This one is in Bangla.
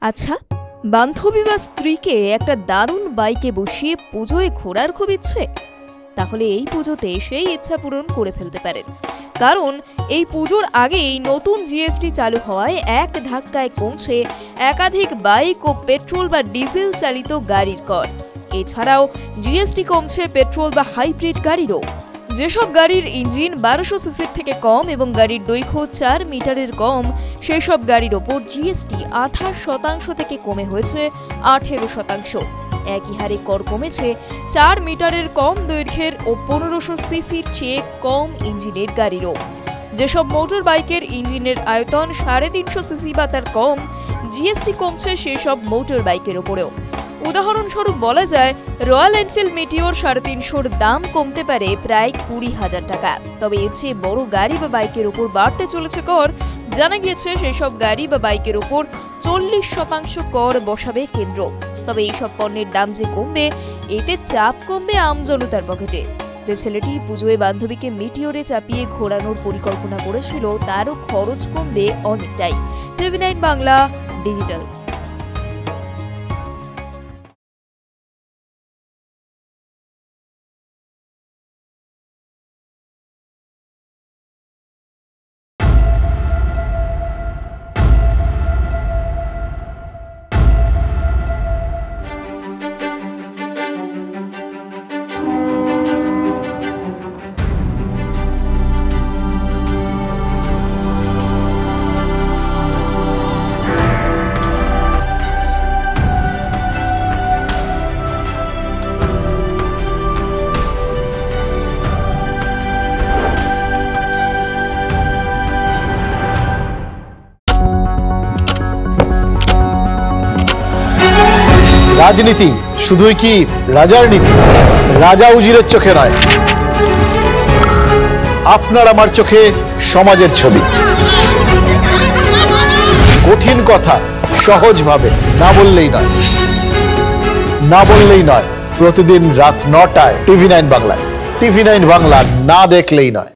আচ্ছা, বান্ধবী বা স্ত্রীকে একটা দারুণ বাইকে বসিয়ে পুজোয় ঘোরার খুব ইচ্ছে? তাহলে এই পুজোতে সেই ইচ্ছা পূরণ করে ফেলতে পারেন। কারণ এই পুজোর আগেই নতুন জিএসটি চালু হওয়ায় এক ধাক্কায় কমছে একাধিক বাইক ও পেট্রোল বা ডিজেল চালিত গাড়ির কর। এছাড়াও জিএসটি কমছে পেট্রোল বা হাইব্রিড গাড়িরও। যেসব গাড়ির ইঞ্জিন 1200 সিসির থেকে কম এবং গাড়ির দৈর্ঘ্য 4 মিটারের কম, সেই সব গাড়ির ওপর জিএসটি 28% থেকে কমে হয়েছে 18%। একই হারে কর কমেছে 4 মিটারের কম দৈর্ঘ্যের ও 1500 সিসির চেয়ে কম ইঞ্জিনের গাড়িরও। যেসব মোটর বাইকের ইঞ্জিনের আয়তন 350 সিসি বা তার কম, জিএসটি কমছে সেসব মোটর বাইকের ওপরেও। উদাহরণস্বরূপ বলা যায়, রয়্যাল এনফিল্ড মিটিওর 350-র দাম কমতে পারে প্রায় 20,000 টাকা। তবে এর চেয়ে বড় গাড়ি বা বাইকের ওপর বাড়তে চলেছে কর। জানা গিয়েছে সেই সব গাড়ি বা বাইকের ওপর 40% কর বসাবে কেন্দ্র। তবে এইসব পণ্যের দাম যে কমবে, এতে চাপ কমবে আমজনতার পকেটে। যে ছেলেটি পুজোয় বান্ধবীকে মিটিওরে চাপিয়ে ঘোরানোর পরিকল্পনা করেছিল, তারও খরচ কমবে অনেকটাই। TV9 Bangla digital. রাজনীতি শুধুই কি রাজার নীতি? রাজা উজিরের চোখে নয়, আপনার আমার চোখে সমাজের ছবি। কঠিন কথা সহজভাবে না বললেই নয়। প্রতিদিন রাত 9টায় TV9 বাংলায়। TV9 বাংলা না দেখলেই নয়।